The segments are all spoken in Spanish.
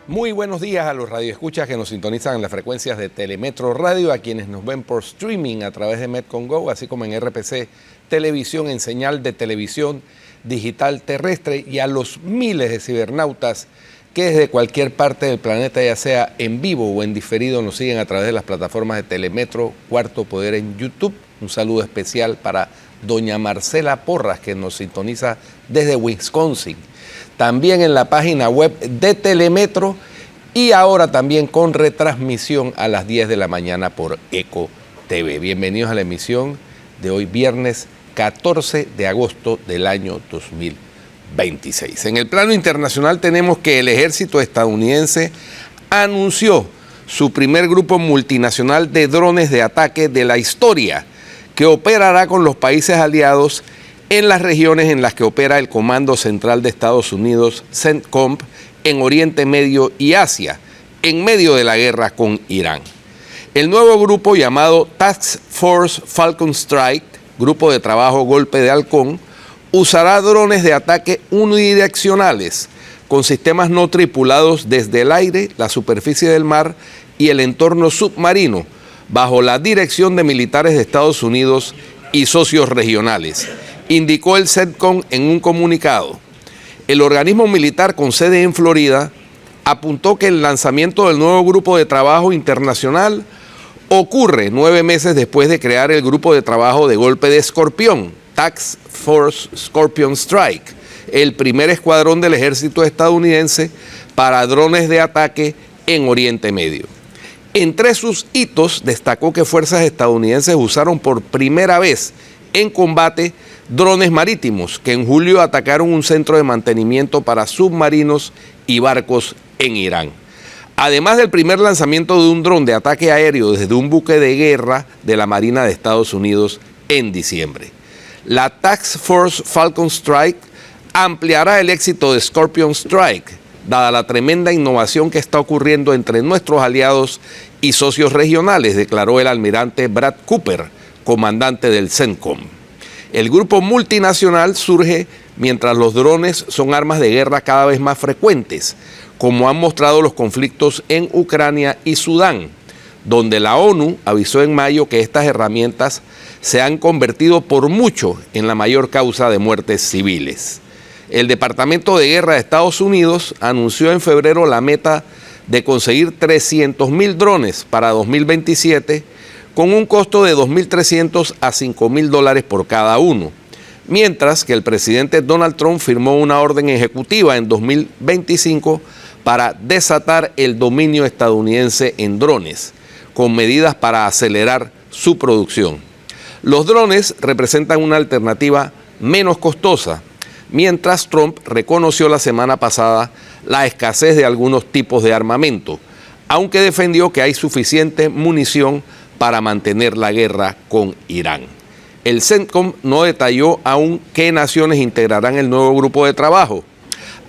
Muy buenos días a los radioescuchas que nos sintonizan en las frecuencias de Telemetro Radio, a quienes nos ven por streaming a través de Metcon Go, así como en RPC Televisión en señal de televisión digital terrestre, y a los miles de cibernautas que desde cualquier parte del planeta, ya sea en vivo o en diferido, nos siguen a través de las plataformas de Telemetro Cuarto Poder en YouTube. Un saludo especial para doña Marcela Porras, que nos sintoniza desde Wisconsin. También en la página web de Telemetro y ahora también con retransmisión a las 10 de la mañana por Eco TV. Bienvenidos a la emisión de hoy, viernes 14 de agosto del año 2026. En el plano internacional tenemos que el ejército estadounidense anunció su primer grupo multinacional de drones de ataque de la historia, que operará con los países aliados en las regiones en las que opera el Comando Central de Estados Unidos, CENTCOM, en Oriente Medio y Asia, en medio de la guerra con Irán. El nuevo grupo, llamado Task Force Falcon Strike, Grupo de Trabajo Golpe de Halcón, usará drones de ataque unidireccionales con sistemas no tripulados desde el aire, la superficie del mar y el entorno submarino, bajo la dirección de militares de Estados Unidos y socios regionales, indicó el CENTCOM en un comunicado. El organismo militar con sede en Florida apuntó que el lanzamiento del nuevo grupo de trabajo internacional ocurre 9 meses después de crear el grupo de trabajo de golpe de Escorpión, Task Force Scorpion Strike, el primer escuadrón del ejército estadounidense para drones de ataque en Oriente Medio. Entre sus hitos destacó que fuerzas estadounidenses usaron por primera vez en combate drones marítimos que en julio atacaron un centro de mantenimiento para submarinos y barcos en Irán. Además del primer lanzamiento de un dron de ataque aéreo desde un buque de guerra de la Marina de Estados Unidos en diciembre. La Task Force Falcon Strike ampliará el éxito de Scorpion Strike, dada la tremenda innovación que está ocurriendo entre nuestros aliados y socios regionales, declaró el almirante Brad Cooper, comandante del CENTCOM. El grupo multinacional surge mientras los drones son armas de guerra cada vez más frecuentes, como han mostrado los conflictos en Ucrania y Sudán, donde la ONU avisó en mayo que estas herramientas se han convertido por mucho en la mayor causa de muertes civiles. El Departamento de Guerra de Estados Unidos anunció en febrero la meta de conseguir 300.000 drones para 2027, con un costo de $2.300 a $5.000 por cada uno, mientras que el presidente Donald Trump firmó una orden ejecutiva en 2025 para desatar el dominio estadounidense en drones, con medidas para acelerar su producción. Los drones representan una alternativa menos costosa, mientras Trump reconoció la semana pasada la escasez de algunos tipos de armamento, aunque defendió que hay suficiente munición para mantener la guerra con Irán. El CENTCOM no detalló aún qué naciones integrarán el nuevo grupo de trabajo,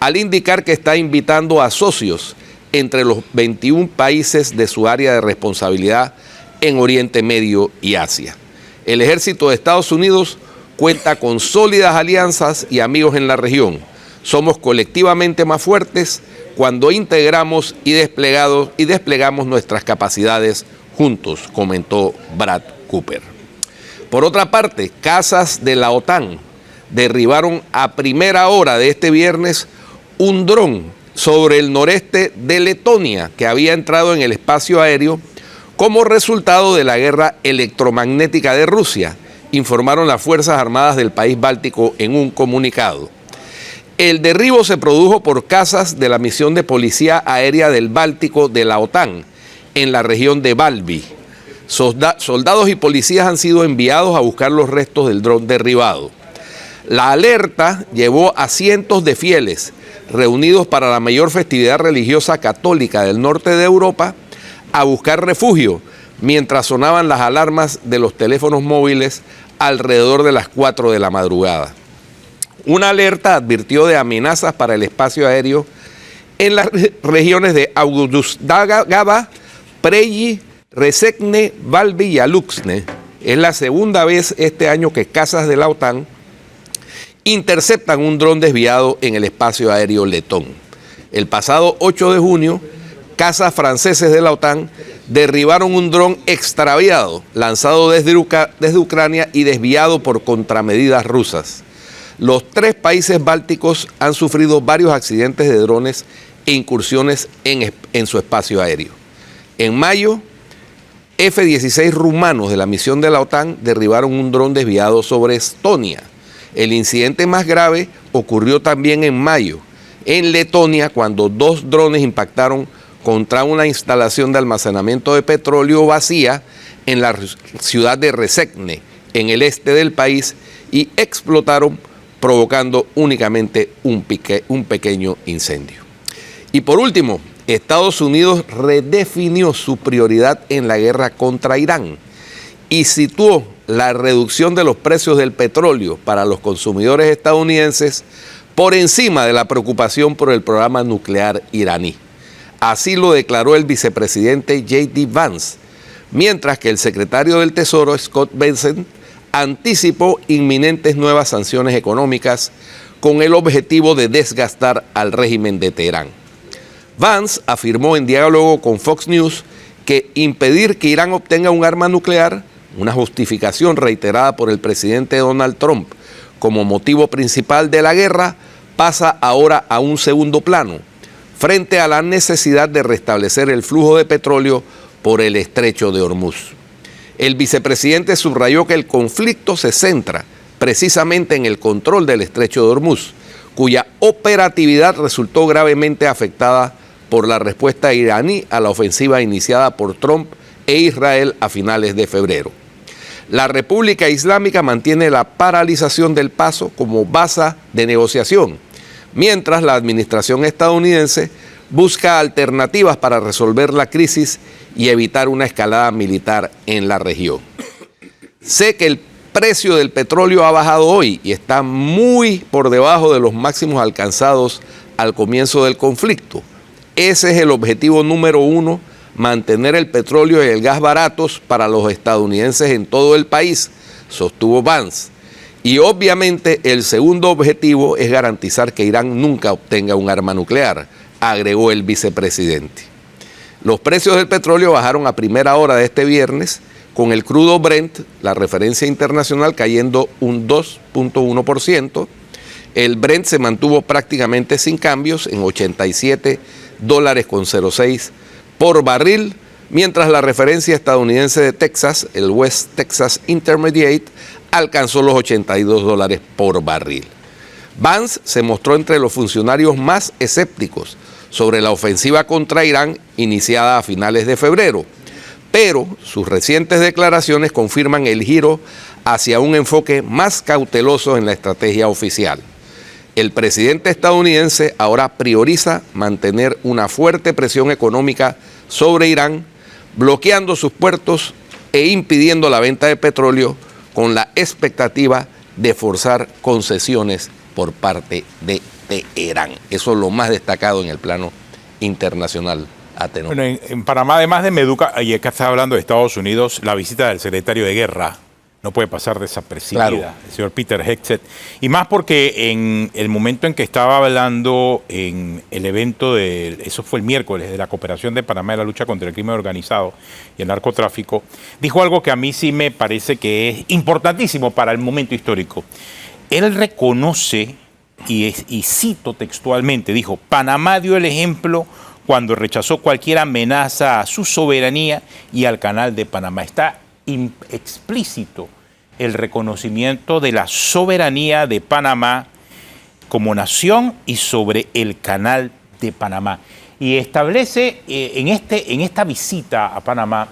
al indicar que está invitando a socios entre los 21 países de su área de responsabilidad en Oriente Medio y Asia. El ejército de Estados Unidos cuenta con sólidas alianzas y amigos en la región. Somos colectivamente más fuertes cuando integramos y desplegamos nuestras capacidades juntos, comentó Brad Cooper. Por otra parte, cazas de la OTAN derribaron a primera hora de este viernes un dron sobre el noreste de Letonia que había entrado en el espacio aéreo como resultado de la guerra electromagnética de Rusia, informaron las Fuerzas Armadas del país báltico en un comunicado. El derribo se produjo por cazas de la misión de policía aérea del Báltico de la OTAN en la región de Valby. Soldados y policías han sido enviados a buscar los restos del dron derribado. La alerta llevó a cientos de fieles reunidos para la mayor festividad religiosa católica del norte de Europa a buscar refugio, mientras sonaban las alarmas de los teléfonos móviles alrededor de las 4 de la madrugada. Una alerta advirtió de amenazas para el espacio aéreo en las regiones de Augustdagava, Preji, Resekne, Valby y Aluxne. Es la segunda vez este año que cazas de la OTAN interceptan un dron desviado en el espacio aéreo letón. El pasado 8 de junio, cazas franceses de la OTAN derribaron un dron extraviado, lanzado desde Ucrania y desviado por contramedidas rusas. Los 3 países bálticos han sufrido varios accidentes de drones e incursiones en su espacio aéreo. En mayo, F-16 rumanos de la misión de la OTAN derribaron un dron desviado sobre Estonia. El incidente más grave ocurrió también en mayo, en Letonia, cuando 2 drones impactaron contra una instalación de almacenamiento de petróleo vacía en la ciudad de Rēzekne, en el este del país, y explotaron, provocando únicamente un pequeño incendio. Y por último, Estados Unidos redefinió su prioridad en la guerra contra Irán y situó la reducción de los precios del petróleo para los consumidores estadounidenses por encima de la preocupación por el programa nuclear iraní. Así lo declaró el vicepresidente J.D. Vance, mientras que el secretario del Tesoro, Scott Bessent, anticipó inminentes nuevas sanciones económicas con el objetivo de desgastar al régimen de Teherán. Vance afirmó en diálogo con Fox News que impedir que Irán obtenga un arma nuclear, una justificación reiterada por el presidente Donald Trump como motivo principal de la guerra, pasa ahora a un segundo plano, frente a la necesidad de restablecer el flujo de petróleo por el estrecho de Hormuz. El vicepresidente subrayó que el conflicto se centra precisamente en el control del estrecho de Hormuz, cuya operatividad resultó gravemente afectada por la respuesta iraní a la ofensiva iniciada por Trump e Israel a finales de febrero. La República Islámica mantiene la paralización del paso como base de negociación, mientras la administración estadounidense busca alternativas para resolver la crisis y evitar una escalada militar en la región. Sé que el precio del petróleo ha bajado hoy y está muy por debajo de los máximos alcanzados al comienzo del conflicto. Ese es el objetivo número 1, mantener el petróleo y el gas baratos para los estadounidenses en todo el país, sostuvo Vance. Y obviamente el segundo objetivo es garantizar que Irán nunca obtenga un arma nuclear, agregó el vicepresidente. Los precios del petróleo bajaron a primera hora de este viernes, con el crudo Brent, la referencia internacional, cayendo un 2.1%. El Brent se mantuvo prácticamente sin cambios en $87.06 por barril, mientras la referencia estadounidense de Texas, el West Texas Intermediate, alcanzó los $82 por barril. Vance se mostró entre los funcionarios más escépticos sobre la ofensiva contra Irán iniciada a finales de febrero, pero sus recientes declaraciones confirman el giro hacia un enfoque más cauteloso en la estrategia oficial. El presidente estadounidense ahora prioriza mantener una fuerte presión económica sobre Irán, bloqueando sus puertos e impidiendo la venta de petróleo con la expectativa de forzar concesiones por parte de Teherán. Eso es lo más destacado en el plano internacional. Bueno, en Panamá, además de Meduca, y acá está hablando de Estados Unidos, la visita del secretario de Guerra no puede pasar desapercibida, claro, el señor Peter Hegseth. Y más porque en el momento en que estaba hablando en el evento, eso fue el miércoles, de la cooperación de Panamá en la lucha contra el crimen organizado y el narcotráfico, dijo algo que a mí sí me parece que es importantísimo para el momento histórico. Él reconoce, y cito textualmente, dijo: Panamá dio el ejemplo cuando rechazó cualquier amenaza a su soberanía y al canal de Panamá. Está explícito el reconocimiento de la soberanía de Panamá como nación y sobre el canal de Panamá. Y establece en esta visita a Panamá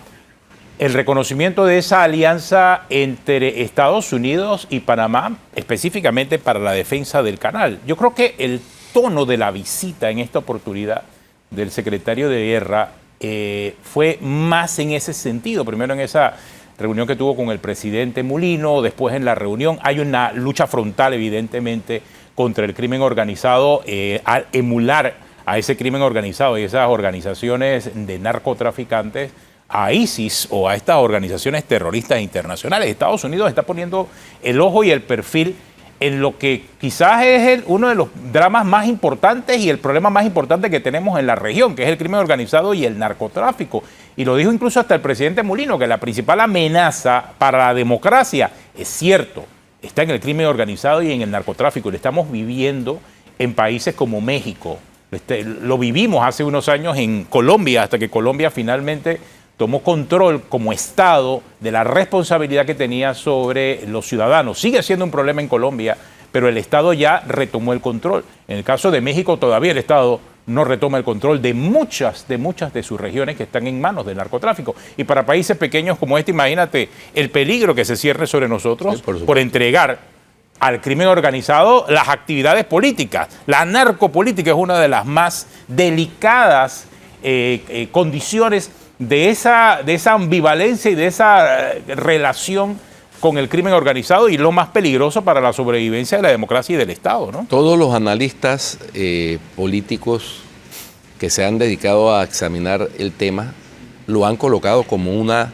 el reconocimiento de esa alianza entre Estados Unidos y Panamá, específicamente para la defensa del canal. Yo creo que el tono de la visita en esta oportunidad del secretario de Guerra fue más en ese sentido. Primero en esa reunión que tuvo con el presidente Mulino, después en la reunión hay una lucha frontal evidentemente contra el crimen organizado, al emular a ese crimen organizado y esas organizaciones de narcotraficantes, a ISIS o a estas organizaciones terroristas internacionales. Estados Unidos está poniendo el ojo y el perfil en lo que quizás es uno de los dramas más importantes y el problema más importante que tenemos en la región, que es el crimen organizado y el narcotráfico. Y lo dijo incluso hasta el presidente Mulino, que la principal amenaza para la democracia, es cierto, está en el crimen organizado y en el narcotráfico. Lo estamos viviendo en países como México. Lo vivimos hace unos años en Colombia, hasta que Colombia finalmente tomó control como Estado de la responsabilidad que tenía sobre los ciudadanos. Sigue siendo un problema en Colombia, pero el Estado ya retomó el control. En el caso de México todavía el Estado no retoma el control de muchas de sus regiones que están en manos del narcotráfico. Y para países pequeños como este, imagínate el peligro que se cierne sobre nosotros por entregar al crimen organizado las actividades políticas. La narcopolítica es una de las más delicadas condiciones de esa ambivalencia y de esa relación con el crimen organizado, y lo más peligroso para la sobrevivencia de la democracia y del Estado, ¿no? Todos los analistas políticos que se han dedicado a examinar el tema lo han colocado como una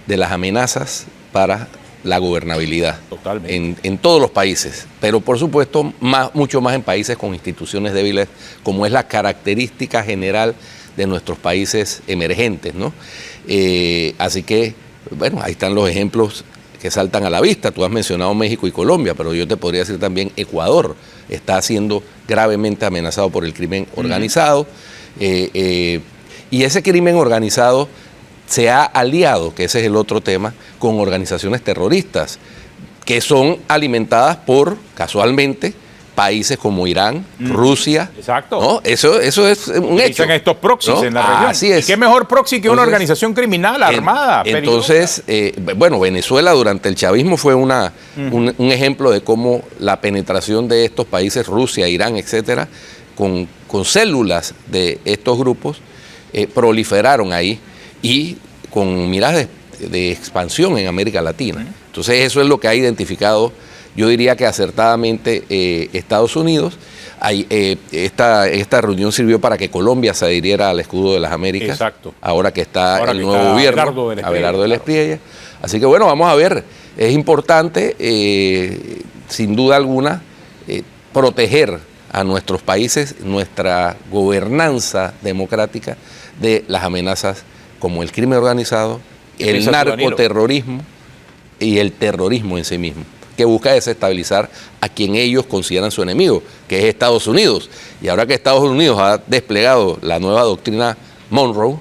de las amenazas para la gobernabilidad. Totalmente. En todos los países, pero por supuesto mucho más en países con instituciones débiles, como es la característica general de nuestros países emergentes, ¿no? Así que, bueno, ahí están los ejemplos que saltan a la vista. Tú has mencionado México y Colombia, pero yo te podría decir también Ecuador está siendo gravemente amenazado por el crimen organizado. Y ese crimen organizado se ha aliado, que ese es el otro tema, con organizaciones terroristas que son alimentadas por, casualmente, países como Irán, Rusia. Exacto. ¿No? Eso es un hecho. Dicen estos proxies, ¿no?, en la región. Así es. ¿Y qué mejor proxy que una organización criminal armada? Entonces, bueno, Venezuela durante el chavismo fue un ejemplo de cómo la penetración de estos países, Rusia, Irán, etcétera, con células de estos grupos, proliferaron ahí y con miradas de expansión en América Latina. Entonces, eso es lo que ha identificado, yo diría que acertadamente, Estados Unidos. Esta reunión sirvió para que Colombia se adhiriera al escudo de las Américas. Exacto. Ahora que está el nuevo gobierno, Abelardo del Espriella. Así que bueno, vamos a ver. Es importante, sin duda alguna, proteger a nuestros países, nuestra gobernanza democrática, de las amenazas como el crimen organizado, el narcoterrorismo y el terrorismo en sí mismo, que busca desestabilizar a quien ellos consideran su enemigo, que es Estados Unidos. Y ahora que Estados Unidos ha desplegado la nueva doctrina Monroe,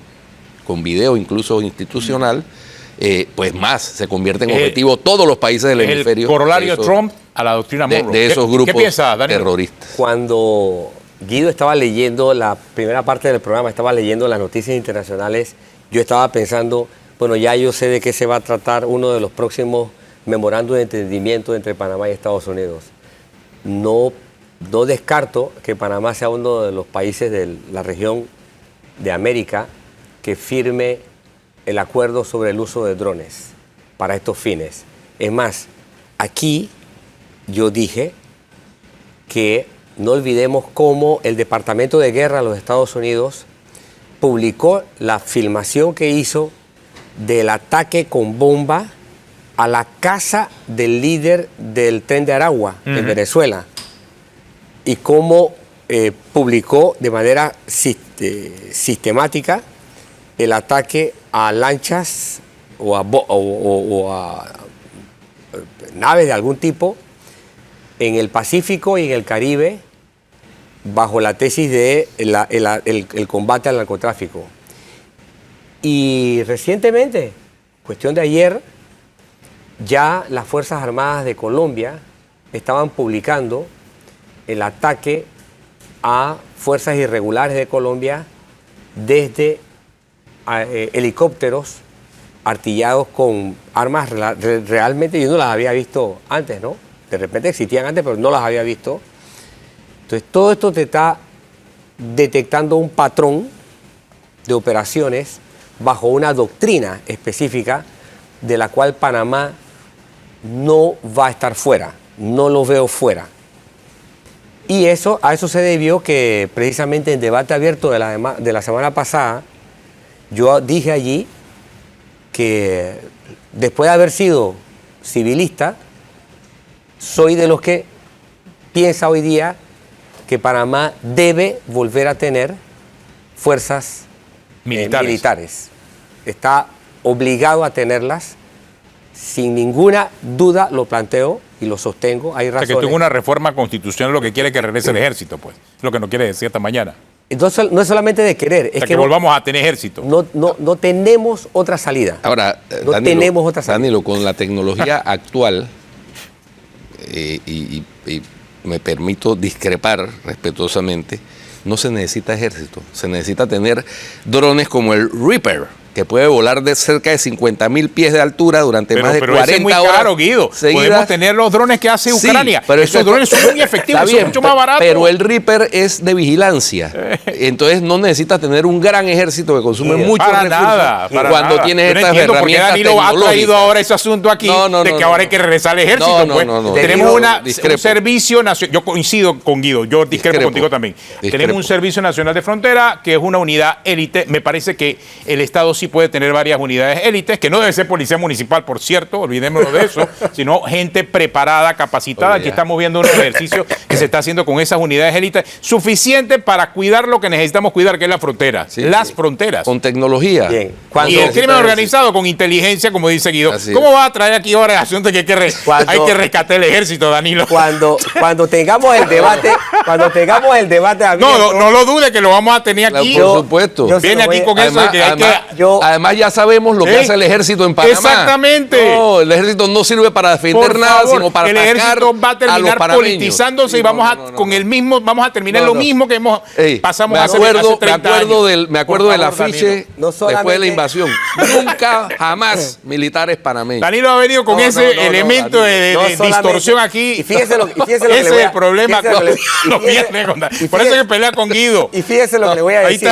con video incluso institucional, pues más se convierte en objetivo todos los países del hemisferio. El corolario Trump a la doctrina Monroe. De esos grupos ¿Qué piensa, Daniel? terroristas. Cuando Guido estaba leyendo la primera parte del programa, estaba leyendo las noticias internacionales, yo estaba pensando, bueno, ya yo sé de qué se va a tratar uno de los próximos memorándum de entendimiento entre Panamá y Estados Unidos. No descarto que Panamá sea uno de los países de la región de América que firme el acuerdo sobre el uso de drones para estos fines. Es más, aquí yo dije que no olvidemos cómo el Departamento de Guerra de los Estados Unidos publicó la filmación que hizo del ataque con bomba a la casa del líder del Tren de Aragua en Venezuela, y cómo publicó de manera sistemática el ataque a lanchas o a naves de algún tipo en el Pacífico y en el Caribe, bajo la tesis de el combate al narcotráfico. Y recientemente, cuestión de ayer, ya las Fuerzas Armadas de Colombia estaban publicando el ataque a fuerzas irregulares de Colombia desde helicópteros artillados con armas realmente yo no las había visto antes, ¿no? De repente existían antes, pero no las había visto. Entonces, todo esto te está detectando un patrón de operaciones bajo una doctrina específica de la cual Panamá no va a estar fuera, no lo veo fuera. Y a eso se debió que precisamente en debate abierto de la semana pasada, yo dije allí que después de haber sido civilista, soy de los que piensa hoy día que Panamá debe volver a tener fuerzas militares. Está obligado a tenerlas, sin ninguna duda lo planteo y lo sostengo. Hay razones. O sea, que tuvo una reforma constitucional lo que quiere que regrese el ejército, pues. Lo que no quiere decir esta mañana. Entonces, no es solamente de querer, O sea, que volvamos a tener ejército. no tenemos otra salida. Ahora, no tenemos otra salida. Danilo, con la tecnología actual, y me permito discrepar respetuosamente, no se necesita ejército, se necesita tener drones como el Reaper, que puede volar de cerca de 50.000 pies de altura durante más de 40 ese es muy horas. caro, Guido. Podemos tener los drones que hace Ucrania. Pero esos drones son muy efectivos, son mucho más baratos. Pero el Reaper es de vigilancia. Entonces no necesitas tener un gran ejército que consume muchos recursos cuando tienes estas herramientas Danilo ha traído ahora ese asunto aquí de que ahora hay que regresar al ejército. Tenemos un servicio nacional. Yo coincido con Guido, yo discrepo contigo también. Tenemos un Servicio Nacional de Frontera que es una unidad élite. Me parece que el Estado sí puede tener varias unidades élites, que no debe ser policía municipal, por cierto, olvidémonos de eso, sino gente preparada, capacitada. Aquí estamos viendo un ejercicio que se está haciendo con esas unidades élites, suficiente para cuidar lo que necesitamos cuidar, que es la frontera, las fronteras. Con tecnología. Bien. Y el crimen organizado con inteligencia, como dice Guido. ¿Cómo va a traer aquí ahora el asunto que hay que rescatar el ejército, Danilo? Cuando tengamos el debate, abierto, no lo dude que lo vamos a tener aquí. Por supuesto. Viene aquí con además, eso de que hay que... Además ya sabemos lo que hace el ejército en Panamá. Exactamente. No, el ejército no sirve para defender nada, sino para atacar el ejército va a terminar politizándose y vamos a terminar lo mismo que pasamos hace 30 años. Me acuerdo del afiche después de la invasión. Nunca, jamás militares panameños. Danilo ha venido con ese elemento de distorsión aquí. Y fíjese lo que ese es el problema. Por eso es que pelea con Guido. Y fíjese lo que le voy a decir.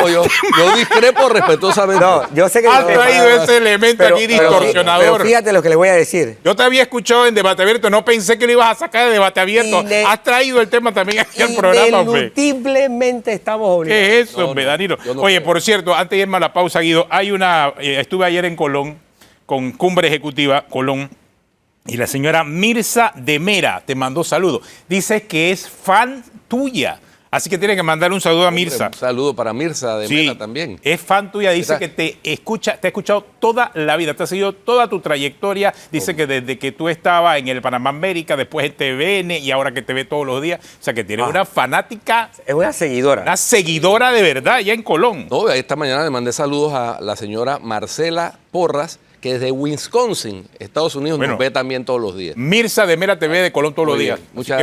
Yo discrepo respetuosamente. No, yo sé que ha traído ese elemento aquí distorsionador. Pero fíjate lo que le voy a decir. Yo te había escuchado en debate abierto, no pensé que lo ibas a sacar de debate abierto. Has traído el tema también aquí al programa, hombre. Indiscutiblemente estamos obligados. ¿Qué es eso, hombre, Danilo? Oye, por cierto, antes de irme a la pausa, Guido, estuve ayer en Colón, con Cumbre Ejecutiva Colón, y la señora Mirza de Mera te mandó saludos. Dice que es fan tuya. Así que tiene que mandarle un saludo a Mirza. Un saludo para Mirza de Mera también. Es fan tuya, dice que te ha escuchado toda la vida, te ha seguido toda tu trayectoria. Dice que desde que tú estabas en el Panamá América, después en TVN y ahora que te ve todos los días. O sea que tiene una fanática. Es una seguidora. Una seguidora de verdad, ya en Colón. No, esta mañana le mandé saludos a la señora Marcela Porras, que desde Wisconsin, Estados Unidos, nos ve también todos los días. Mirza de Mera te ve de Colón todos los días.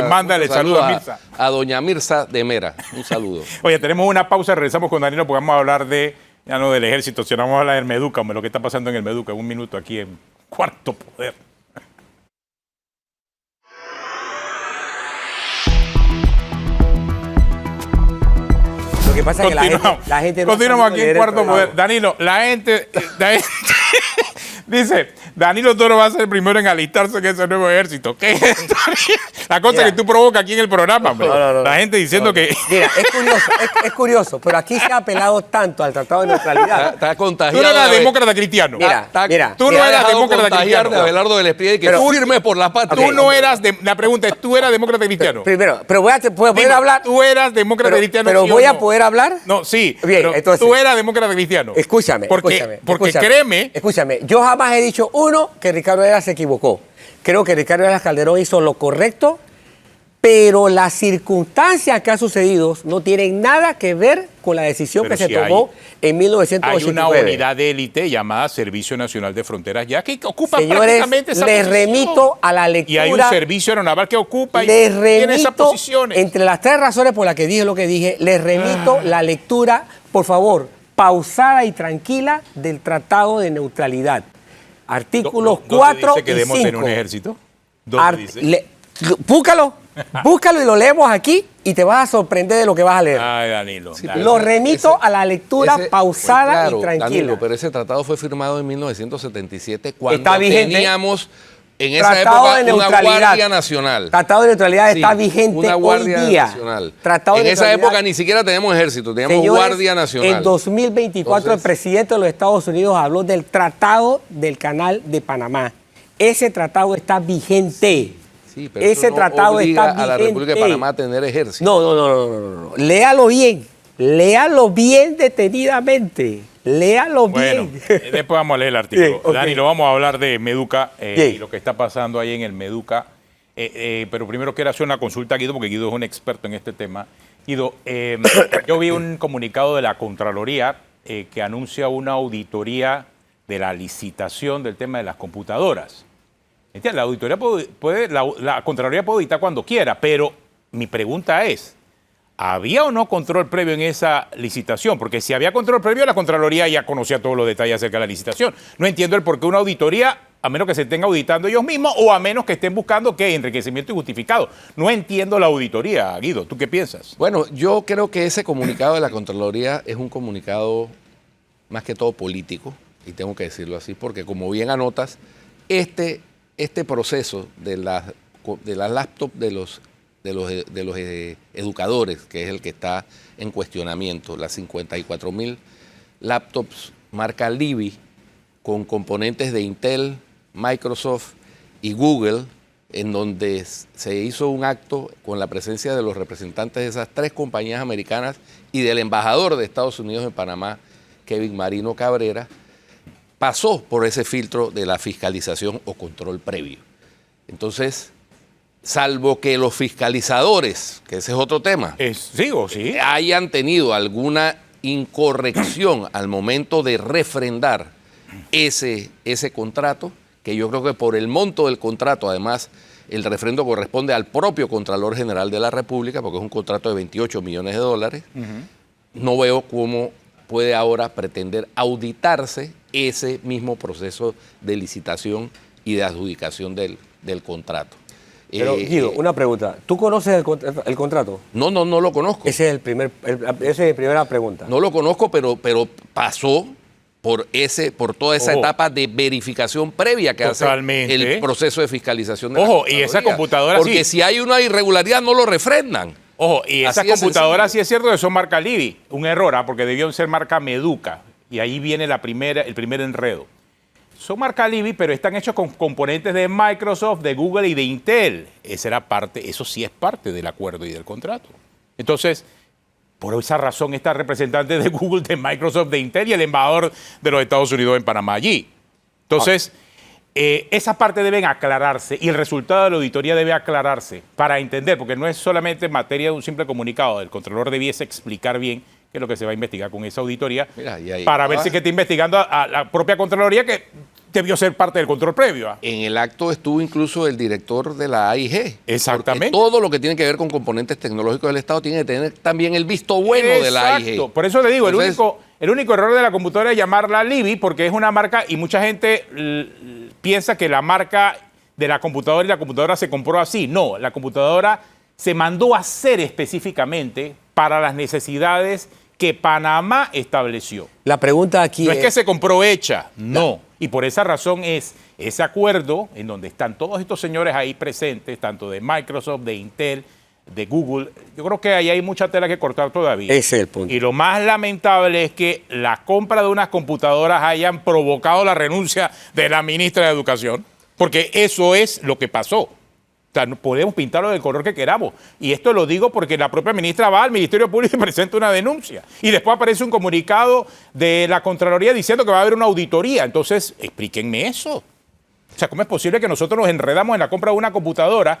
Mándale saludos a Mirza. A doña Mirza de Mera. Un saludo. Oye, tenemos una pausa, regresamos con Danilo porque vamos a hablar ya no del ejército, sino vamos a hablar del Meduca, lo que está pasando en el Meduca, en un minuto aquí en Cuarto Poder. Lo que pasa es que la gente no continuamos aquí en Cuarto Poder. Danilo, la gente dice, Danilo Toro va a ser el primero en alistarse en ese nuevo ejército. ¿Qué es esto? La cosa que tú provocas aquí en el programa, hombre. La gente diciendo que... Mira, es curioso, pero aquí se ha apelado tanto al Tratado de Neutralidad. Está contagiado. Tú no eras demócrata cristiano. Mira. Tú no eras demócrata cristiano. De Abelardo del Espriella y que tú firme por la patria. Tú no eras... La pregunta es, ¿tú eras demócrata cristiano? Primero, pero voy a poder hablar... ¿Tú eras demócrata cristiano? Pero voy a poder hablar... No, sí. Bien, pero entonces... Tú eras demócrata cristiano. Escúchame. Porque créeme... Escúchame, yo jamás he dicho, que Ricardo Herrera se equivocó. Creo que Ricardo Herrera Calderón hizo lo correcto, pero las circunstancias que han sucedido no tienen nada que ver con la decisión que se tomó en 1989. Hay una unidad de élite llamada Servicio Nacional de Fronteras ya que ocupa prácticamente esa les posición. Remito a la lectura. Y hay un servicio aeronaval que ocupa y les tiene esas remito, posiciones. entre las 3 razones por las que dije lo que dije, les remito la lectura, por favor, pausada y tranquila del Tratado de Neutralidad. Artículos 4 dice que y debemos 5. tener un ejército? ¿Dónde dice? Búscalo y lo leemos aquí y te vas a sorprender de lo que vas a leer. Ay, Danilo. Sí, lo remito a la lectura pausada y tranquila. Danilo, pero ese tratado fue firmado en 1977 cuando está vigente. Teníamos en esa Tratado época una Guardia Nacional. Tratado de Neutralidad está vigente una Guardia hoy día. Nacional. Tratado en de esa época ni siquiera teníamos ejército, teníamos Señores, Guardia Nacional. En 2024 el presidente de los Estados Unidos habló del Tratado del Canal de Panamá. Ese tratado está vigente. Sí, pero Ese eso no tratado obliga está a la vigente. República de Panamá a tener ejército. No. Léalo bien detenidamente. Léalo Bueno, bien. después vamos a leer el artículo. Bien, ok. Dani, lo vamos a hablar de Meduca Bien. y lo que está pasando ahí en el Meduca. Pero primero quiero hacer una consulta a Guido, porque Guido es un experto en este tema. Guido, yo vi un comunicado de la Contraloría que anuncia una auditoría de la licitación del tema de las computadoras. ¿Entiendes? La auditoría la Contraloría puede auditar cuando quiera, pero mi pregunta es, ¿había o no control previo en esa licitación? Porque si había control previo, la Contraloría ya conocía todos los detalles acerca de la licitación. No entiendo el por qué una auditoría, a menos que se estén auditando ellos mismos o a menos que estén buscando ¿qué? Enriquecimiento injustificado. No entiendo la auditoría, Guido. ¿Tú qué piensas? Bueno, yo creo que ese comunicado de la Contraloría es un comunicado más que todo político, y tengo que decirlo así, porque como bien anotas, este proceso de las laptops de los educadores, que es el que está en cuestionamiento, las 54.000 laptops marca Libby con componentes de Intel, Microsoft y Google, en donde se hizo un acto con la presencia de los representantes de esas 3 compañías americanas y del embajador de Estados Unidos en Panamá, Kevin Marino Cabrera, pasó por ese filtro de la fiscalización o control previo. Entonces, salvo que los fiscalizadores, que ese es otro tema, Sí. hayan tenido alguna incorrección al momento de refrendar ese contrato, que yo creo que por el monto del contrato, además, el refrendo corresponde al propio Contralor General de la República, porque es un contrato de 28 millones de dólares, no veo cómo puede ahora pretender auditarse ese mismo proceso de licitación y de adjudicación del contrato. Pero, Guido, una pregunta. ¿Tú conoces el contrato? No lo conozco. Esa es mi primera pregunta. No lo conozco, pero pasó por toda esa etapa de verificación previa que Totalmente. hace el proceso de fiscalización de Ojo, la y esa Contraloría. computadora Porque sí. si hay una irregularidad no lo refrendan. Ojo, y esas Así de computadoras sencillo. sí es cierto que son marca Libby. Un error, porque debieron ser marca Meduca. Y ahí viene el primer enredo. Son marca Libby, pero están hechos con componentes de Microsoft, de Google y de Intel. Eso sí es parte del acuerdo y del contrato. Entonces, por esa razón está el representante de Google, de Microsoft, de Intel y el embajador de los Estados Unidos en Panamá allí. Entonces, esa parte deben aclararse y el resultado de la auditoría debe aclararse para entender, porque no es solamente materia de un simple comunicado. El Contralor debiese explicar bien qué es lo que se va a investigar con esa auditoría, para ver si que está investigando a la propia Contraloría, que debió ser parte del control previo. En el acto estuvo incluso el director de la AIG. Exactamente. Porque todo lo que tiene que ver con componentes tecnológicos del Estado tiene que tener también el visto bueno de la AIG. Exacto. Por eso le digo, Entonces, el único error de la computadora es llamarla Libby, porque es una marca y mucha gente piensa que la marca de la computadora y la computadora se compró así. No, la computadora se mandó a hacer específicamente para las necesidades que Panamá estableció. La pregunta aquí No es que se compró hecha, no. Y por esa razón es ese acuerdo en donde están todos estos señores ahí presentes, tanto de Microsoft, de Intel, de Google. Yo creo que ahí hay mucha tela que cortar todavía. Ese es el punto. Y lo más lamentable es que la compra de unas computadoras hayan provocado la renuncia de la ministra de Educación, porque eso es lo que pasó. O sea, no podemos pintarlo del color que queramos. Y esto lo digo porque la propia ministra va al Ministerio Público y presenta una denuncia. Y después aparece un comunicado de la Contraloría diciendo que va a haber una auditoría. Entonces, explíquenme eso. O sea, ¿cómo es posible que nosotros nos enredamos en la compra de una computadora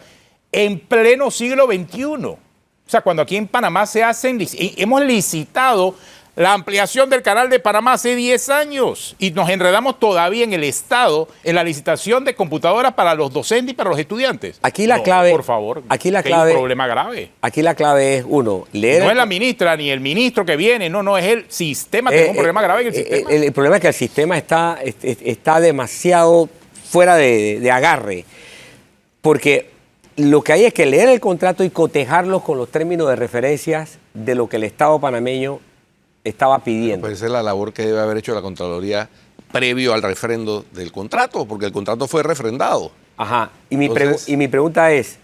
en pleno siglo XXI? O sea, cuando aquí en Panamá hemos licitado la ampliación del canal de Panamá hace 10 años y nos enredamos todavía en el Estado en la licitación de computadoras para los docentes y para los estudiantes. Aquí la clave, por favor, aquí la que clave, hay un problema grave. Aquí la clave es, uno, leer... No es la ministra ni el ministro que viene, no, es el sistema. Tenemos un problema grave en el sistema. El problema es que el sistema está demasiado fuera de agarre, porque lo que hay es que leer el contrato y cotejarlo con los términos de referencias de lo que el Estado panameño estaba pidiendo. Pues esa es la labor que debe haber hecho la Contraloría previo al refrendo del contrato, porque el contrato fue refrendado. Ajá. Y mi Entonces, pregunta es,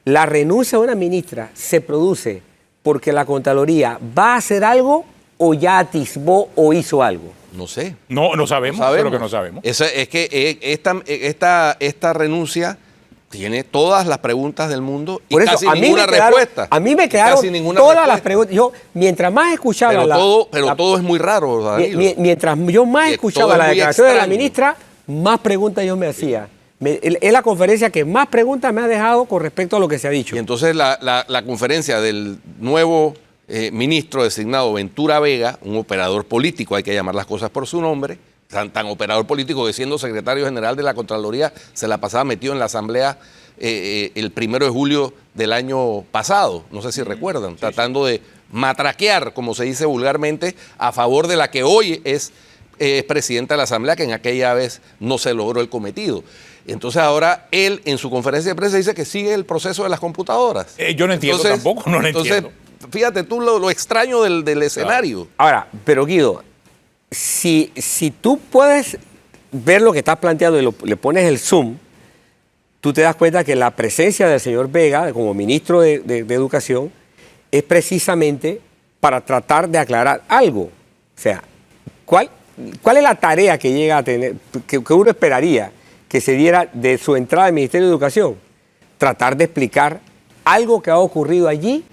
¿la renuncia de una ministra se produce porque la Contraloría va a hacer algo o ya atisbó o hizo algo? No sé. No sabemos, eso es lo que no sabemos. Es que esta renuncia tiene todas las preguntas del mundo y Por eso, casi ninguna respuesta. A mí me Y quedaron casi ninguna todas respuesta. las preguntas. Yo, mientras más escuchaba Pero todo es muy raro, Danilo. mientras yo más Y escuchaba todo es la muy declaración de la extraño. ministra, más preguntas yo me hacía. Es la conferencia que más preguntas me ha dejado con respecto a lo que se ha dicho. Y entonces la conferencia del nuevo ministro designado, Ventura Vega, un operador político, hay que llamar las cosas por su nombre, tan operador político que siendo secretario general de la Contraloría se la pasaba metido en la Asamblea el 1 de julio del año pasado, no sé si recuerdan, tratando de matraquear, como se dice vulgarmente, a favor de la que hoy es presidenta de la Asamblea, que en aquella vez no se logró el cometido. Entonces ahora él en su conferencia de prensa dice que sigue el proceso de las computadoras. Yo no entiendo tampoco, no lo entiendo. Fíjate tú lo extraño del escenario. Ahora, pero Guido, si tú puedes ver lo que estás planteando y le pones el zoom, tú te das cuenta que la presencia del señor Vega como ministro de Educación es precisamente para tratar de aclarar algo. O sea, ¿cuál es la tarea que llega a tener, que uno esperaría que se diera de su entrada al Ministerio de Educación? Tratar de explicar algo que ha ocurrido allí,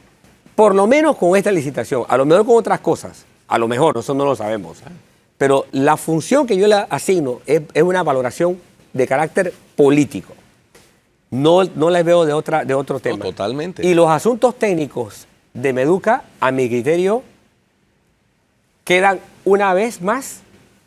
por lo menos con esta licitación, a lo mejor con otras cosas, a lo mejor, nosotros no lo sabemos. Pero la función que yo le asigno es una valoración de carácter político. No la veo de otro tema. No, totalmente. Y los asuntos técnicos de Meduca, a mi criterio, quedan una vez más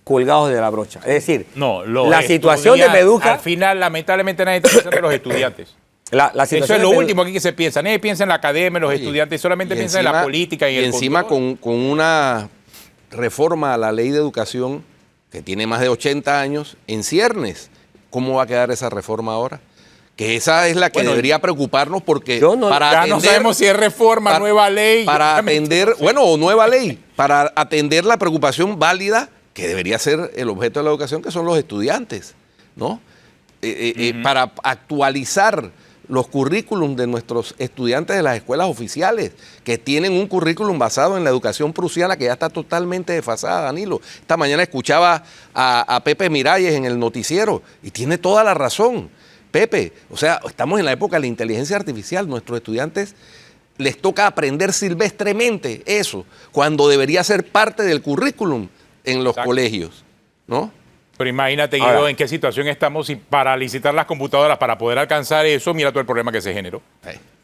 colgados de la brocha. Es decir, la situación de Meduca... Al final, lamentablemente, nadie está pensando en los estudiantes. La Eso situación es lo de último aquí que se piensa. Nadie piensa en la academia, en los estudiantes, solamente piensa en la política y en el encima control. con una reforma a la ley de educación que tiene más de 80 años en ciernes. ¿Cómo va a quedar esa reforma ahora? Que esa es la que debería preocuparnos porque no sabemos si es reforma, nueva ley. Para atender, o nueva ley, para atender la preocupación válida que debería ser el objeto de la educación, que son los estudiantes, ¿no? Para actualizar los currículums de nuestros estudiantes de las escuelas oficiales, que tienen un currículum basado en la educación prusiana que ya está totalmente desfasada, Danilo. Esta mañana escuchaba a Pepe Miralles en el noticiero y tiene toda la razón. Pepe, o sea, estamos en la época de la inteligencia artificial, nuestros estudiantes les toca aprender silvestremente eso, cuando debería ser parte del currículum en los colegios, ¿no? Pero imagínate, Guido, en qué situación estamos y para licitar las computadoras para poder alcanzar eso, mira todo el problema que se generó.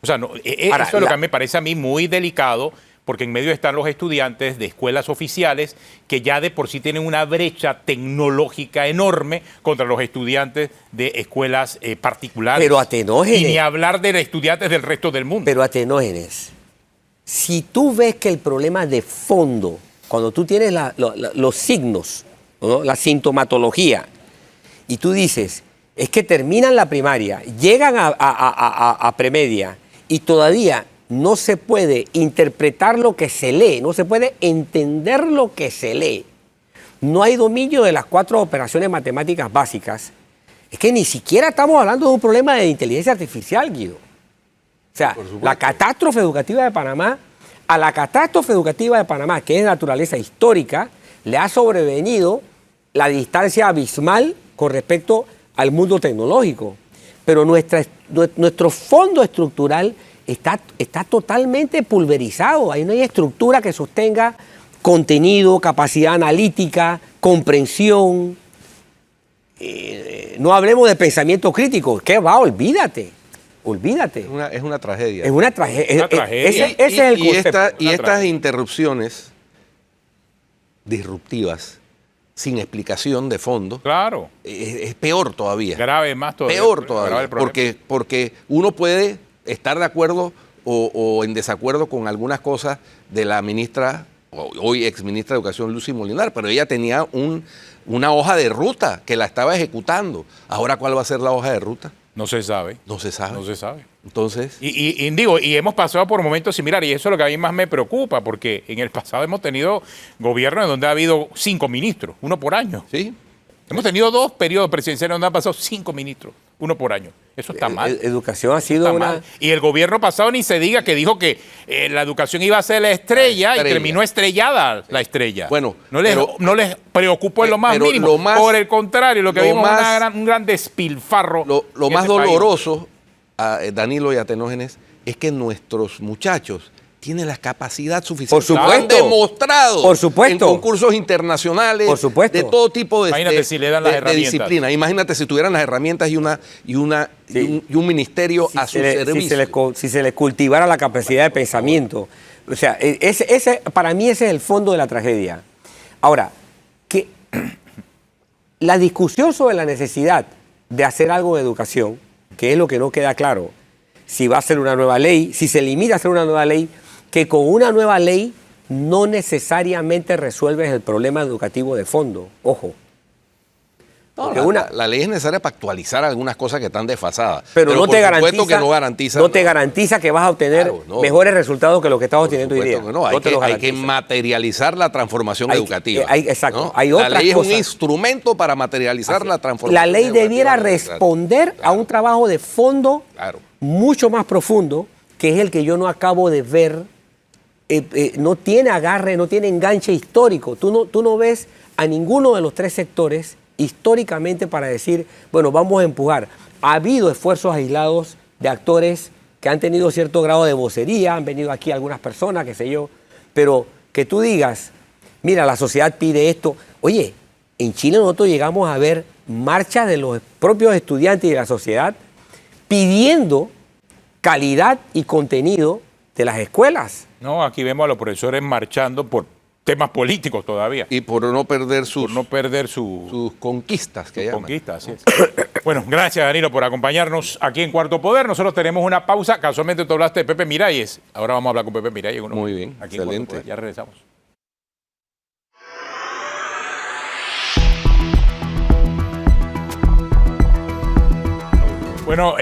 O sea, eso es lo que me parece a mí muy delicado, porque en medio están los estudiantes de escuelas oficiales que ya de por sí tienen una brecha tecnológica enorme contra los estudiantes de escuelas particulares. Pero Atenógenes. Y ni hablar de estudiantes del resto del mundo. Pero Atenógenes, si tú ves que el problema de fondo, cuando tú tienes los signos, ¿no? La sintomatología, y tú dices, es que terminan la primaria, llegan a premedia y todavía no se puede interpretar lo que se lee, no se puede entender lo que se lee. No hay dominio de las 4 operaciones matemáticas básicas. Es que ni siquiera estamos hablando de un problema de inteligencia artificial, Guido. O sea, la catástrofe educativa de Panamá, a la catástrofe educativa de Panamá, que es de naturaleza histórica, le ha sobrevenido la distancia abismal con respecto al mundo tecnológico. Pero nuestro fondo estructural está totalmente pulverizado. Ahí no hay estructura que sostenga contenido, capacidad analítica, comprensión. No hablemos de pensamiento crítico. ¿Qué va? Olvídate. Es una tragedia. Es una tragedia. Ese es el concepto. Y estas interrupciones disruptivas, sin explicación de fondo, claro, es peor todavía. Grave más todavía. Peor todavía, porque uno puede estar de acuerdo o en desacuerdo con algunas cosas de la ministra, hoy exministra de Educación, Lucy Molinar, pero ella tenía una hoja de ruta que la estaba ejecutando. Ahora, ¿cuál va a ser la hoja de ruta? No se sabe. No se sabe. No se sabe. Entonces... Y hemos pasado por momentos similares, y eso es lo que a mí más me preocupa, porque en el pasado hemos tenido gobiernos en donde ha habido 5 ministros, 1 por año. Sí. Hemos tenido 2 periodos presidenciales donde han pasado 5 ministros, 1 por año. Eso está mal. Educación ha sido una... Mal. Y el gobierno pasado ni se diga que dijo que la educación iba a ser la estrella y terminó estrellada la estrella. Bueno, no les preocupó en lo más mínimo. Por el contrario, lo que vimos es un gran despilfarro. Lo más doloroso a Danilo y a Tenógenes, es que nuestros muchachos tienen la capacidad suficiente. Por supuesto. Han demostrado Por supuesto. en concursos internacionales, Por supuesto. de todo tipo de, Imagínate si le dan las de herramientas. disciplina. Imagínate si tuvieran las herramientas y un ministerio a su servicio. Si se les cultivara la capacidad de pensamiento. O sea, ese, para mí ese es el fondo de la tragedia. Ahora, que la discusión sobre la necesidad de hacer algo de educación, que es lo que no queda claro, si va a ser una nueva ley, si se limita a hacer una nueva ley, que con una nueva ley no necesariamente resuelves el problema educativo de fondo. Ojo. No, Porque la ley es necesaria para actualizar algunas cosas que están desfasadas. Pero no por te supuesto que no garantiza, garantiza. que vas a obtener Claro, no. mejores resultados que lo que estás obteniendo hoy día. Supuesto que no, hay te los que garantiza. materializar la transformación educativa. Exacto. ¿no? Hay la otras ley es cosas. un instrumento para materializar la transformación La ley educativa. debiera responder a un trabajo de fondo Claro. mucho más profundo, que es el que yo no acabo de ver. No tiene agarre, no tiene enganche histórico. Tú no ves a ninguno de los tres sectores históricamente para decir, bueno, vamos a empujar. Ha habido esfuerzos aislados de actores que han tenido cierto grado de vocería, han venido aquí algunas personas, qué sé yo, pero que tú digas, mira, la sociedad pide esto. Oye, en Chile nosotros llegamos a ver marchas de los propios estudiantes y de la sociedad pidiendo calidad y contenido de las escuelas. No, aquí vemos a los profesores marchando por temas políticos todavía. Y por no perder sus conquistas, que llaman. conquistas, así es. Bueno, gracias Danilo por acompañarnos aquí en Cuarto Poder. Nosotros tenemos una pausa. Casualmente tú hablaste de Pepe Miralles. Ahora vamos a hablar con Pepe Miralles. Muy bien, aquí en Cuarto excelente. Poder. Ya regresamos. Bueno,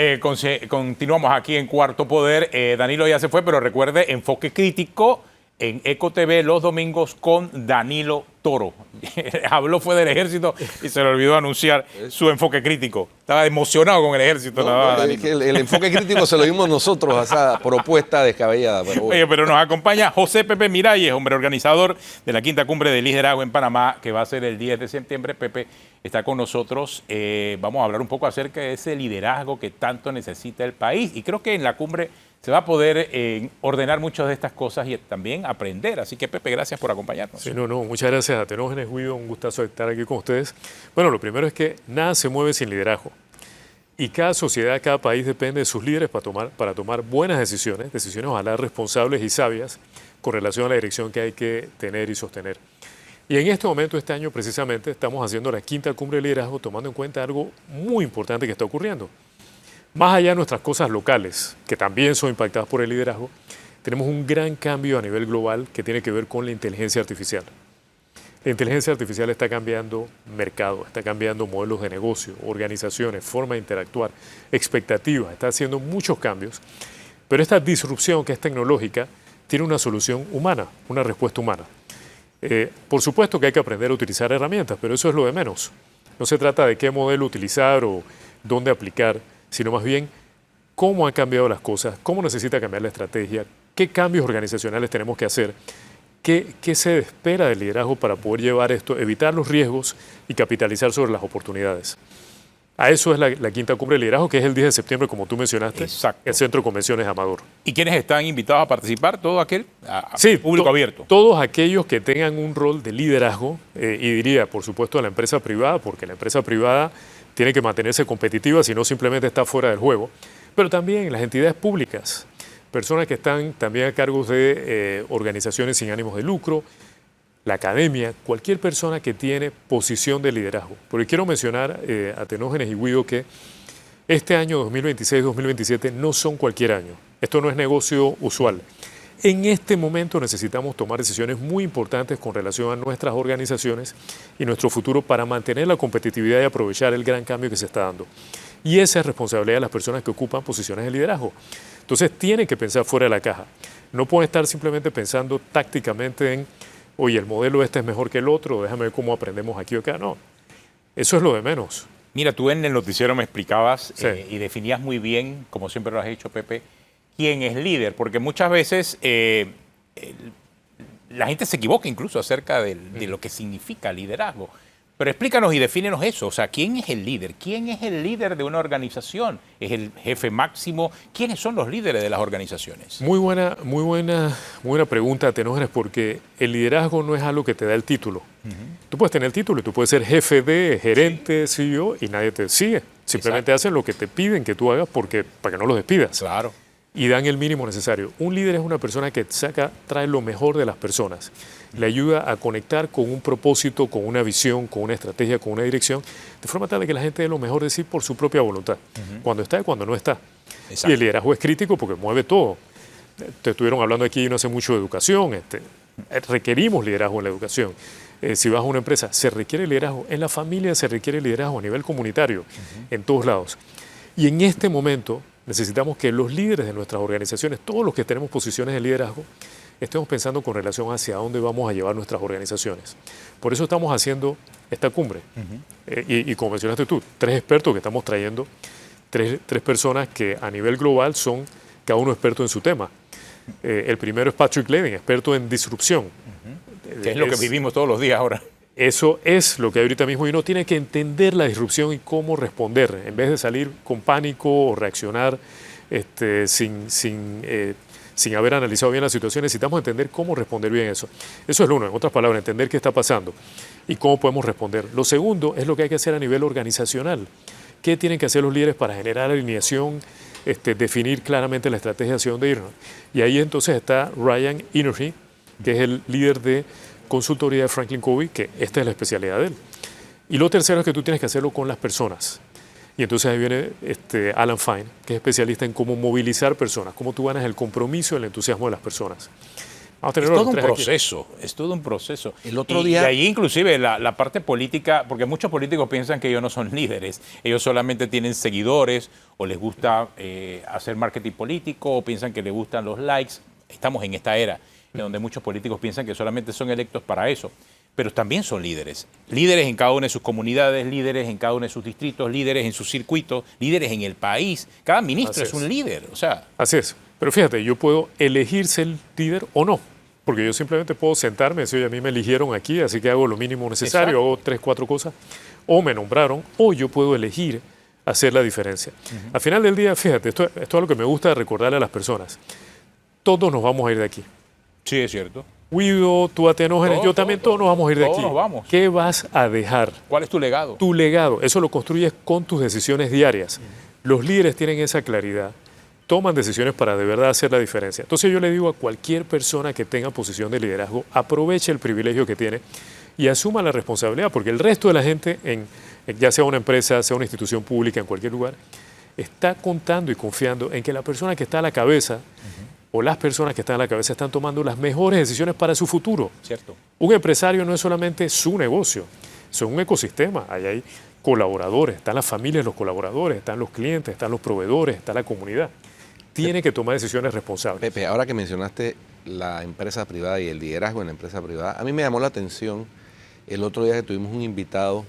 continuamos aquí en Cuarto Poder. Danilo ya se fue, pero recuerde, Enfoque Crítico en Eco TV los domingos con Danilo Toro. Habló fue del ejército y se le olvidó anunciar su enfoque crítico. Estaba emocionado con el ejército. Es que el enfoque crítico se lo dimos nosotros a esa propuesta descabellada. Pero bueno. Oye, pero nos acompaña José Pepe Miralles, hombre organizador de la quinta cumbre de liderazgo en Panamá, que va a ser el 10 de septiembre. Pepe está con nosotros. Vamos a hablar un poco acerca de ese liderazgo que tanto necesita el país. Y creo que en la cumbre se va a poder ordenar muchas de estas cosas y también aprender. Así que, Pepe, gracias por acompañarnos. Sí, muchas gracias a Tenógenes, Guido, un gustazo estar aquí con ustedes. Bueno, lo primero es que nada se mueve sin liderazgo. Y cada sociedad, cada país depende de sus líderes para tomar buenas decisiones ojalá responsables y sabias con relación a la dirección que hay que tener y sostener. Y en este momento, este año precisamente, estamos haciendo la quinta cumbre de liderazgo tomando en cuenta algo muy importante que está ocurriendo. Más allá de nuestras cosas locales, que también son impactadas por el liderazgo, tenemos un gran cambio a nivel global que tiene que ver con la inteligencia artificial. La inteligencia artificial está cambiando mercado, está cambiando modelos de negocio, organizaciones, forma de interactuar, expectativas, está haciendo muchos cambios. Pero esta disrupción que es tecnológica tiene una solución humana, una respuesta humana. Por supuesto que hay que aprender a utilizar herramientas, pero eso es lo de menos. No se trata de qué modelo utilizar o dónde aplicar, sino más bien cómo han cambiado las cosas, cómo necesita cambiar la estrategia, qué cambios organizacionales tenemos que hacer, qué se espera del liderazgo para poder llevar esto, evitar los riesgos y capitalizar sobre las oportunidades. A eso es la quinta cumbre de liderazgo, que es el 10 de septiembre, como tú mencionaste, Exacto. el Centro de Convenciones Amador. ¿Y quiénes están invitados a participar? ¿Todo aquel? Sí, público abierto. Todos aquellos que tengan un rol de liderazgo, y diría, por supuesto, a la empresa privada, porque la empresa privada tiene que mantenerse competitiva, si no simplemente está fuera del juego, pero también las entidades públicas, personas que están también a cargo de organizaciones sin ánimos de lucro, la academia, cualquier persona que tiene posición de liderazgo. Porque quiero mencionar a Tenógenes y Guido que este año 2026-2027 no son cualquier año. Esto no es negocio usual. En este momento necesitamos tomar decisiones muy importantes con relación a nuestras organizaciones y nuestro futuro para mantener la competitividad y aprovechar el gran cambio que se está dando. Y esa es responsabilidad de las personas que ocupan posiciones de liderazgo. Entonces tienen que pensar fuera de la caja. No pueden estar simplemente pensando tácticamente en, oye, el modelo este es mejor que el otro, déjame ver cómo aprendemos aquí o acá. No, eso es lo de menos. Mira, tú en el noticiero me explicabas Sí. y definías muy bien, como siempre lo has hecho, Pepe, quién es líder, porque muchas veces la gente se equivoca incluso acerca de lo que significa liderazgo. Pero explícanos y defínenos eso. O sea, ¿quién es el líder? ¿Quién es el líder de una organización? ¿Es el jefe máximo? ¿Quiénes son los líderes de las organizaciones? Muy buena pregunta, Tenógenes, porque el liderazgo no es algo que te da el título. Tú puedes tener el título y tú puedes ser jefe de, gerente, CEO, y nadie te sigue. Simplemente hacen lo que te piden que tú hagas para que no los despidas. Claro. Y dan el mínimo necesario. Un líder es una persona que trae lo mejor de las personas. Le ayuda a conectar con un propósito, con una visión, con una estrategia, con una dirección, de forma tal de que la gente dé lo mejor de sí por su propia voluntad, cuando está y cuando no está. Exacto. Y el liderazgo es crítico porque mueve todo. Te estuvieron hablando aquí no hace mucho de educación. Requerimos liderazgo en la educación. Si vas a una empresa, se requiere liderazgo. En la familia se requiere liderazgo a nivel comunitario, en todos lados. Y en este momento necesitamos que los líderes de nuestras organizaciones, todos los que tenemos posiciones de liderazgo, estemos pensando con relación hacia dónde vamos a llevar nuestras organizaciones. Por eso estamos haciendo esta cumbre. Y como mencionaste tú, 3 expertos que estamos trayendo, tres personas que a nivel global son cada uno experto en su tema. El primero es Patrick Levin, experto en disrupción. Que es lo que vivimos todos los días ahora. Eso es lo que hay ahorita mismo y uno tiene que entender la disrupción y cómo responder, en vez de salir con pánico o reaccionar sin haber analizado bien la situación. Necesitamos entender cómo responder bien eso. Eso es lo uno, en otras palabras, entender qué está pasando y cómo podemos responder. Lo segundo es lo que hay que hacer a nivel organizacional. ¿Qué tienen que hacer los líderes para generar alineación, definir claramente la estrategia hacia dónde irnos? Y ahí entonces está Ryan Inergy, que es el líder de consultoría de Franklin Covey, que esta es la especialidad de él. Y lo tercero es que tú tienes que hacerlo con las personas. Y entonces ahí viene Alan Fine, que es especialista en cómo movilizar personas, cómo tú ganas el compromiso y el entusiasmo de las personas. Es todo un proceso, es todo un proceso. El otro día... Y ahí inclusive la parte política, porque muchos políticos piensan que ellos no son líderes, ellos solamente tienen seguidores o les gusta hacer marketing político o piensan que les gustan los likes. Estamos en esta era en donde muchos políticos piensan que solamente son electos para eso, pero también son líderes. Líderes en cada una de sus comunidades, líderes en cada uno de sus distritos, líderes en sus circuitos, líderes en el país. Cada ministro es un líder. O sea. Así es. Pero fíjate, yo puedo elegir ser líder o no, porque yo simplemente puedo sentarme y decir, oye, a mí me eligieron aquí, así que hago lo mínimo necesario, Exacto. hago 3, 4 cosas, o me nombraron, o yo puedo elegir hacer la diferencia. Al final del día, fíjate, esto es lo que me gusta recordarle a las personas. Todos nos vamos a ir de aquí. Sí, es cierto. Guido, tú, Atenógenes, yo también, todos nos vamos a ir de todos aquí. nos vamos. ¿Qué vas a dejar? ¿Cuál es tu legado? Tu legado, eso lo construyes con tus decisiones diarias. Los líderes tienen esa claridad, toman decisiones para de verdad hacer la diferencia. Entonces yo le digo a cualquier persona que tenga posición de liderazgo, aproveche el privilegio que tiene y asuma la responsabilidad, porque el resto de la gente, ya sea una empresa, sea una institución pública, en cualquier lugar, está contando y confiando en que la persona que está a la cabeza o las personas que están a la cabeza están tomando las mejores decisiones para su futuro. Cierto. Un empresario no es solamente su negocio, es un ecosistema. Ahí hay colaboradores, están las familias de los colaboradores, están los clientes, están los proveedores, está la comunidad. Tiene que tomar decisiones responsables. Pepe, ahora que mencionaste la empresa privada y el liderazgo en la empresa privada, a mí me llamó la atención el otro día que tuvimos un invitado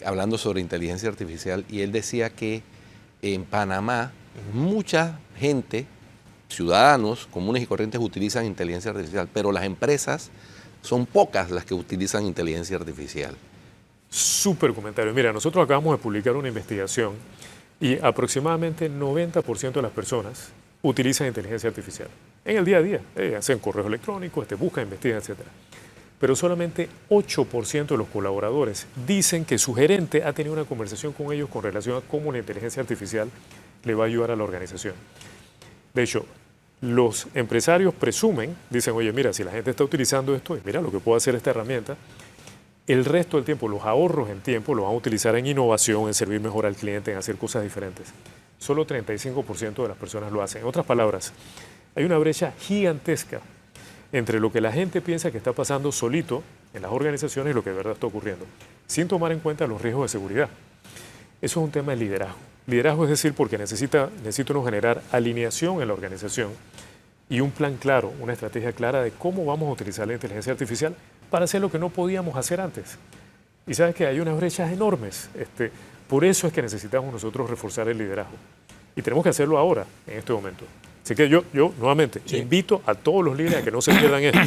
hablando sobre inteligencia artificial y él decía que en Panamá mucha gente, ciudadanos comunes y corrientes utilizan inteligencia artificial, pero las empresas son pocas las que utilizan inteligencia artificial. Súper comentario. Mira, nosotros acabamos de publicar una investigación y aproximadamente 90% de las personas utilizan inteligencia artificial en el día a día. Hacen correos electrónicos, buscan, investigan, etc. Pero solamente 8% de los colaboradores dicen que su gerente ha tenido una conversación con ellos con relación a cómo la inteligencia artificial le va a ayudar a la organización. De hecho, los empresarios presumen, dicen, oye, mira, si la gente está utilizando esto, y mira lo que puede hacer esta herramienta, el resto del tiempo, los ahorros en tiempo, los van a utilizar en innovación, en servir mejor al cliente, en hacer cosas diferentes. Solo 35% de las personas lo hacen. En otras palabras, hay una brecha gigantesca entre lo que la gente piensa que está pasando solito en las organizaciones y lo que de verdad está ocurriendo, sin tomar en cuenta los riesgos de seguridad. Eso es un tema de liderazgo. Liderazgo es decir, porque necesita uno generar alineación en la organización y un plan claro, una estrategia clara de cómo vamos a utilizar la inteligencia artificial para hacer lo que no podíamos hacer antes. Y sabes que hay unas brechas enormes. Por eso es que necesitamos nosotros reforzar el liderazgo. Y tenemos que hacerlo ahora, en este momento. Así que yo nuevamente, invito a todos los líderes a que no se pierdan esto.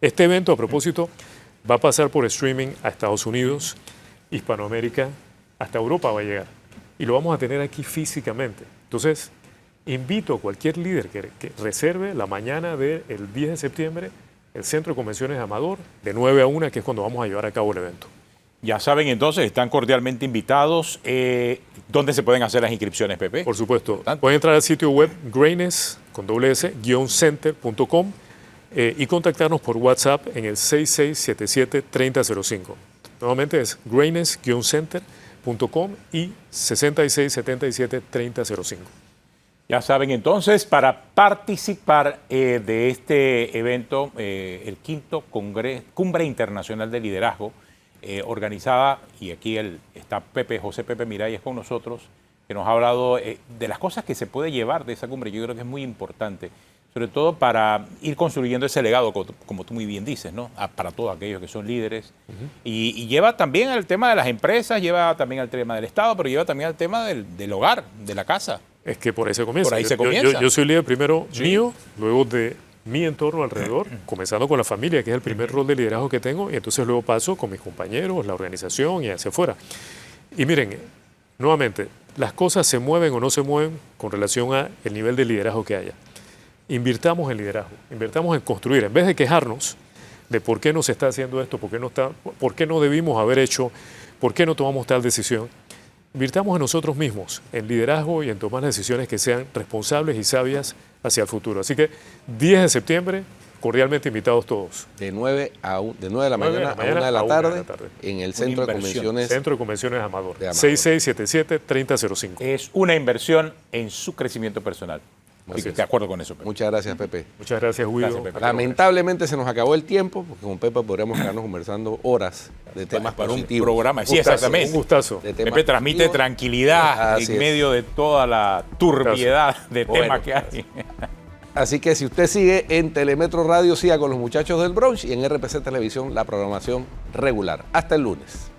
Este evento, a propósito, va a pasar por streaming a Estados Unidos. Hispanoamérica, hasta Europa va a llegar. Y lo vamos a tener aquí físicamente. Entonces, invito a cualquier líder que reserve la mañana del 10 de septiembre el Centro de Convenciones de Amador, de 9 a 1, que es cuando vamos a llevar a cabo el evento. Ya saben, entonces, están cordialmente invitados. ¿Dónde se pueden hacer las inscripciones, Pepe? Por supuesto, pueden entrar al sitio web greatness-center.com y contactarnos por WhatsApp en el 6677-3005. Nuevamente es greatness-center.com y 6677-3005. Ya saben, entonces, para participar de este evento, el quinto Cumbre Internacional de Liderazgo, organizada, y aquí está José Pepe Miralles con nosotros, que nos ha hablado de las cosas que se puede llevar de esa cumbre. Yo creo que es muy importante, sobre todo para ir construyendo ese legado, como tú muy bien dices, ¿no? Para todos aquellos que son líderes. Y lleva también al tema de las empresas, lleva también al tema del Estado, pero lleva también al tema del hogar, de la casa. Es que por ahí se comienza. Por ahí se comienza. Yo soy líder primero mío, luego de mi entorno alrededor, comenzando con la familia, que es el primer rol de liderazgo que tengo, y entonces luego paso con mis compañeros, la organización y hacia afuera. Y miren, nuevamente, las cosas se mueven o no se mueven con relación al nivel de liderazgo que haya. Invirtamos en liderazgo, invirtamos en construir, en vez de quejarnos de por qué no se está haciendo esto, por qué no debimos haber hecho, por qué no tomamos tal decisión. Invirtamos en nosotros mismos, en liderazgo y en tomar decisiones que sean responsables y sabias hacia el futuro. Así que 10 de septiembre, cordialmente invitados todos. De 9 de la mañana a 1 de la tarde en el Centro de Convenciones. Centro de Convenciones de Amador. 6677-3005. Es una inversión en su crecimiento personal. De acuerdo con eso, Pepe. Muchas gracias, Pepe. Muchas gracias, Guido. Gracias, Pepe. Lamentablemente se nos acabó el tiempo, porque con Pepe podríamos quedarnos conversando horas de temas para un positivos. programa. Sí, exactamente. Un gustazo. Pepe transmite tranquilidad en medio de toda la turbiedad de temas que hay. Así que si usted sigue en Telemetro Radio, siga con los muchachos del brunch y en RPC Televisión la programación regular. Hasta el lunes.